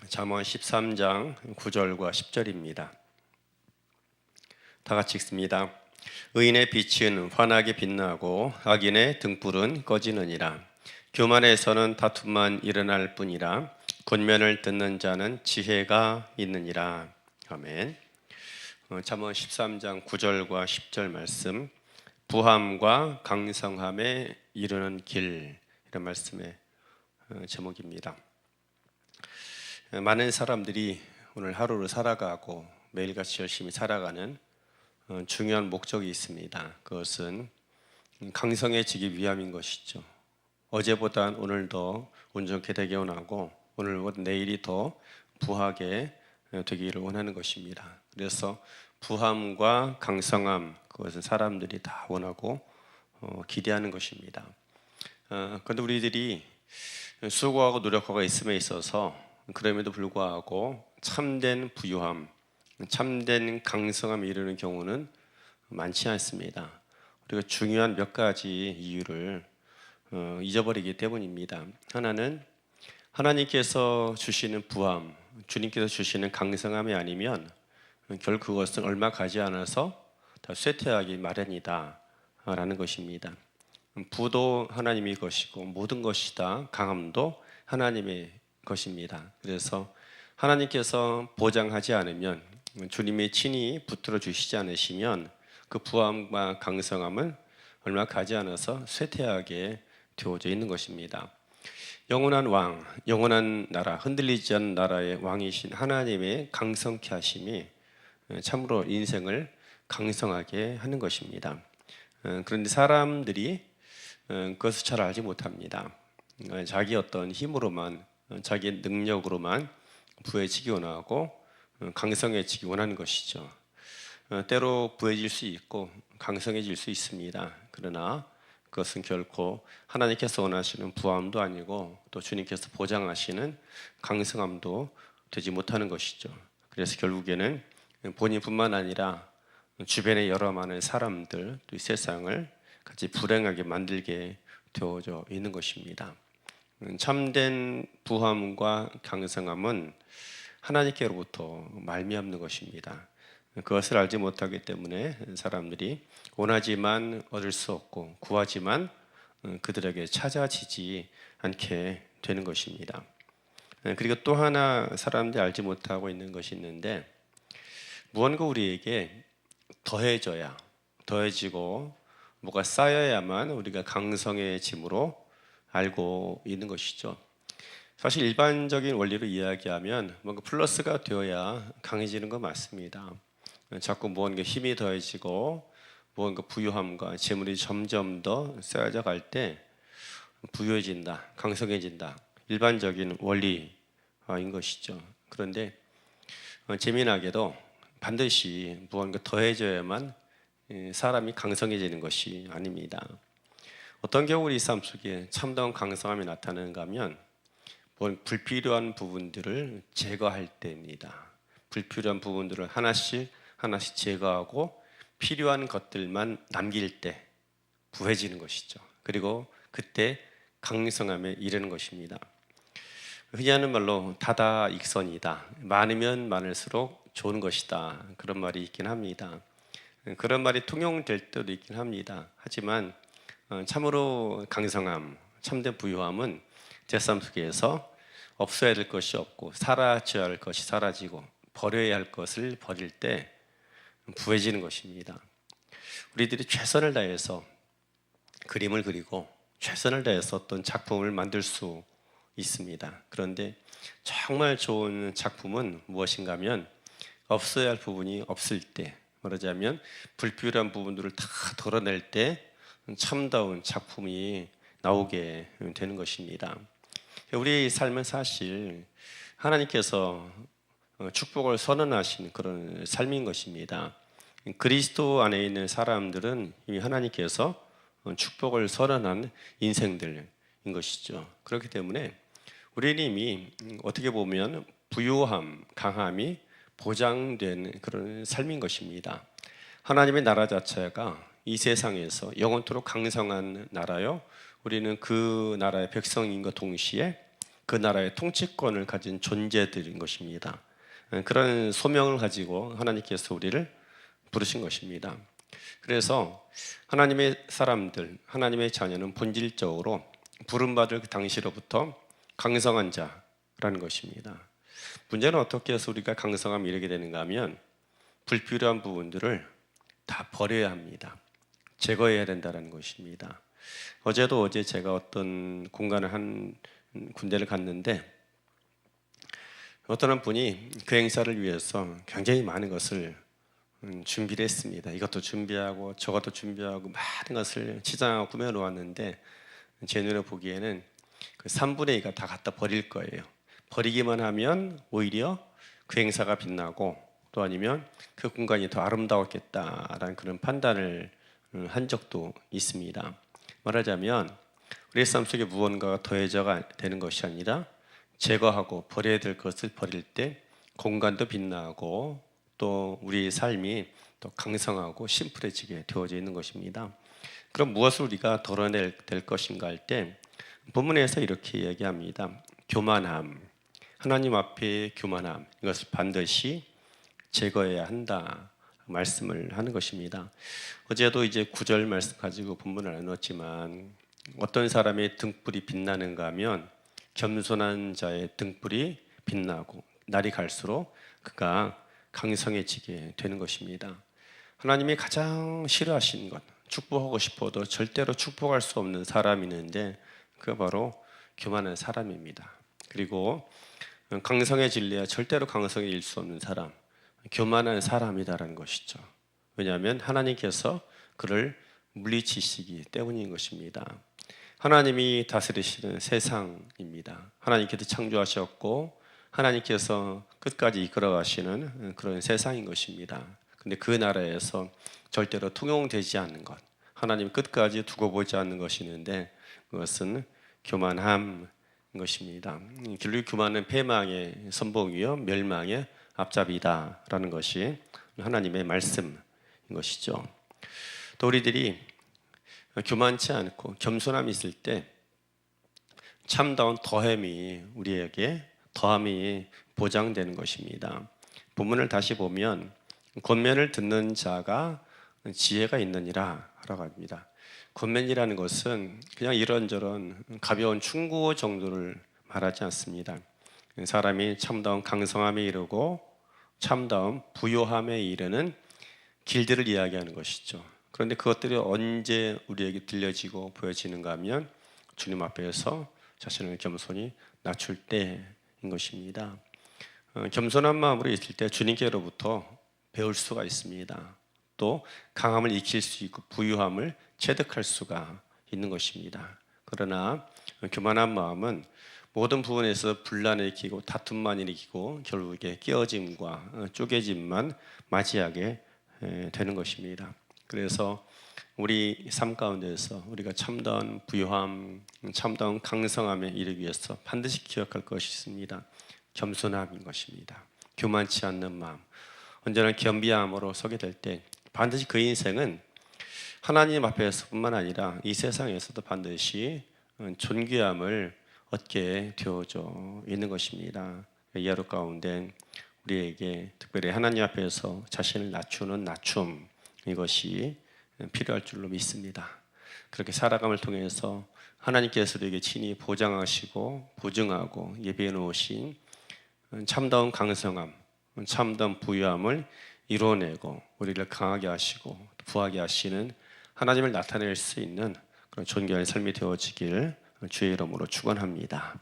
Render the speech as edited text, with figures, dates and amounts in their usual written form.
잠언 13장 9절과 10절입니다. 다 같이 읽습니다. 의인의 빛은 환하게 빛나고 악인의 등불은 꺼지느니라. 교만에서는 다툼만 일어날 뿐이라 권면을 듣는 자는 지혜가 있느니라. 아멘. 잠언 13장 9절과 10절 말씀, 부함과 강성함에 이르는 길, 이런 말씀의 제목입니다. 많은 사람들이 오늘 하루를 살아가고 매일같이 열심히 살아가는 중요한 목적이 있습니다. 그것은 강성해지기 위함인 것이죠. 어제보단 오늘 더 온전케 되기 원하고 오늘보다 내일이 더 부하게 되기를 원하는 것입니다. 그래서 부함과 강성함, 그것은 사람들이 다 원하고 기대하는 것입니다. 그런데 우리들이 수고하고 노력하고 있음에 있어서 그럼에도 불구하고 참된 부유함, 참된 강성함에 이르는 경우는 많지 않습니다. 우리가 중요한 몇 가지 이유를 잊어버리기 때문입니다. 하나는 하나님께서 주시는 부함, 주님께서 주시는 강성함이 아니면 결국 그것은 얼마 가지 않아서 다 쇠퇴하기 마련이다 라는 것입니다. 부도 하나님의 것이고 모든 것이 다 강함도 하나님의 것입니다. 그래서 하나님께서 보장하지 않으면, 주님이 친히 붙들어 주시지 않으시면 그 부함과 강성함은 얼마 가지 않아서 쇠퇴하게 되어져 있는 것입니다. 영원한 왕, 영원한 나라, 흔들리지 않는 나라의 왕이신 하나님의 강성케 하심이 참으로 인생을 강성하게 하는 것입니다. 그런데 사람들이 그것을 잘 알지 못합니다. 자기 어떤 힘으로만, 자기 능력으로만 부해지기 원하고 강성해지기 원하는 것이죠. 때로 부해질 수 있고 강성해질 수 있습니다. 그러나 그것은 결코 하나님께서 원하시는 부함도 아니고 또 주님께서 보장하시는 강성함도 되지 못하는 것이죠. 그래서 결국에는 본인뿐만 아니라 주변의 여러 많은 사람들, 또 이 세상을 같이 불행하게 만들게 되어져 있는 것입니다. 참된 부함과 강성함은 하나님께로부터 말미암는 것입니다. 그것을 알지 못하기 때문에 사람들이 원하지만 얻을 수 없고 구하지만 그들에게 찾아지지 않게 되는 것입니다. 그리고 또 하나 사람들이 알지 못하고 있는 것이 있는데, 무언가 우리에게 더해지고 뭐가 쌓여야만 우리가 강성해짐으로 알고 있는 것이죠. 사실 일반적인 원리로 이야기하면 뭔가 플러스가 되어야 강해지는 건 맞습니다. 자꾸 무언가 힘이 더해지고 무언가 부유함과 재물이 점점 더 쌓여져 갈 때 부유해진다, 강성해진다, 일반적인 원리인 것이죠. 그런데 재미나게도 반드시 무언가 더해져야만 사람이 강성해지는 것이 아닙니다. 어떤 경우 우리 삶 속에 참다운 강성함이 나타나는가 하면 불필요한 부분들을 제거할 때입니다. 불필요한 부분들을 하나씩 제거하고 필요한 것들만 남길 때 부해지는 것이죠. 그리고 그때 강성함에 이르는 것입니다. 흔히 하는 말로 다다익선이다. 많으면 많을수록 좋은 것이다. 그런 말이 있긴 합니다. 그런 말이 통용될 때도 있긴 합니다. 하지만 참으로 강성함, 참된 부유함은 제 삶 속에서 없어야 될 것이 없고 사라져야 할 것이 사라지고 버려야 할 것을 버릴 때 부해지는 것입니다. 우리들이 최선을 다해서 그림을 그리고 최선을 다해서 어떤 작품을 만들 수 있습니다. 그런데 정말 좋은 작품은 무엇인가 하면 없어야 할 부분이 없을 때, 말하자면 불필요한 부분들을 다 덜어낼 때 참다운 작품이 나오게 되는 것입니다. 우리 삶은 사실 하나님께서 축복을 선언하신 그런 삶인 것입니다. 그리스도 안에 있는 사람들은 이미 하나님께서 축복을 선언한 인생들인 것이죠. 그렇기 때문에 우리는 이미 어떻게 보면 부유함, 강함이 보장된 그런 삶인 것입니다. 하나님의 나라 자체가 이 세상에서 영원토록 강성한 나라요, 우리는 그 나라의 백성인 것 동시에 그 나라의 통치권을 가진 존재들인 것입니다. 그런 소명을 가지고 하나님께서 우리를 부르신 것입니다. 그래서 하나님의 사람들, 하나님의 자녀는 본질적으로 부름받을 그 당시로부터 강성한 자라는 것입니다. 문제는 어떻게 해서 우리가 강성함을 이루게 되는가 하면 불필요한 부분들을 다 버려야 합니다. 제거해야 된다는 것입니다. 어제 제가 어떤 공간을 한 군대를 갔는데 어떤 한 분이 그 행사를 위해서 굉장히 많은 것을 준비를 했습니다. 이것도 준비하고 저것도 준비하고 많은 것을 치장하고 꾸며 놓았는데 제 눈에 보기에는 그 3분의 2가 다 갖다 버릴 거예요. 버리기만 하면 오히려 그 행사가 빛나고 또 아니면 그 공간이 더 아름다웠겠다라는 그런 판단을 한 적도 있습니다. 말하자면 우리의 삶 속에 무언가가 더해져가 되는 것이 아니라 제거하고 버려야 될 것을 버릴 때 공간도 빛나고 또 우리의 삶이 더 강성하고 심플해지게 되어져 있는 것입니다. 그럼 무엇을 우리가 덜어낼 될 것인가 할 때 본문에서 이렇게 이야기합니다. 교만함, 하나님 앞에 교만함, 이것을 반드시 제거해야 한다 말씀을 하는 것입니다. 어제도 이제 9절 말씀 가지고 본문을 나눴지만 어떤 사람의 등불이 빛나는가 하면 겸손한 자의 등불이 빛나고 날이 갈수록 그가 강성해지게 되는 것입니다. 하나님이 가장 싫어하시는 것, 축복하고 싶어도 절대로 축복할 수 없는 사람이 있는데 그가 바로 교만한 사람입니다. 그리고 강성해질래야 절대로 강성해질 수 없는 사람, 교만한 사람이다라는 것이죠. 왜냐하면 하나님께서 그를 물리치시기 때문인 것입니다. 하나님이 다스리시는 세상입니다. 하나님께서 창조하셨고 하나님께서 끝까지 이끌어가시는 그런 세상인 것입니다. 근데 그 나라에서 절대로 통용되지 않는 것, 하나님 끝까지 두고 보지 않는 것이 있는데 그것은 교만함인 것입니다. 결국 교만은 패망의 선봉이요 멸망의 앞잡이다라는 것이 하나님의 말씀인 것이죠. 또 우리들이 교만치 않고 겸손함이 있을 때 참다운 우리에게 더함이 보장되는 것입니다. 본문을 다시 보면 권면을 듣는 자가 지혜가 있느니라 라고 합니다. 권면이라는 것은 그냥 이런저런 가벼운 충고 정도를 말하지 않습니다. 사람이 참다운 강성함에 이르고 참다운 부요함에 이르는 길들을 이야기하는 것이죠. 그런데 그것들이 언제 우리에게 들려지고 보여지는가 하면 주님 앞에서 자신을 겸손히 낮출 때인 것입니다. 겸손한 마음으로 있을 때 주님께로부터 배울 수가 있습니다. 또 강함을 익힐 수 있고 부유함을 체득할 수가 있는 것입니다. 그러나 교만한 마음은 모든 부분에서 분란을 일으키고 다툼만 일으키고 결국에 깨어짐과 쪼개짐만 맞이하게 되는 것입니다. 그래서 우리 삶 가운데서 우리가 참다운 부유함, 참다운 강성함에 이르기 위해서 반드시 기억할 것이 있습니다. 겸손함인 것입니다. 교만치 않는 마음, 언제나 겸비함으로 서게 될 때 반드시 그 인생은 하나님 앞에서뿐만 아니라 이 세상에서도 반드시 존귀함을 얻게 되어져 있는 것입니다. 예로 가운데 우리에게 특별히 하나님 앞에서 자신을 낮추는 낮춤, 이것이 필요할 줄로 믿습니다. 그렇게 살아감을 통해서 하나님께서 우리에게 친히 보장하시고 보증하고 예비해 놓으신 참다운 강성함, 참다운 부유함을 이루어내고 우리를 강하게 하시고 부하게 하시는 하나님을 나타낼 수 있는 그런 존귀한 삶이 되어지길 주의 이름으로 축원합니다.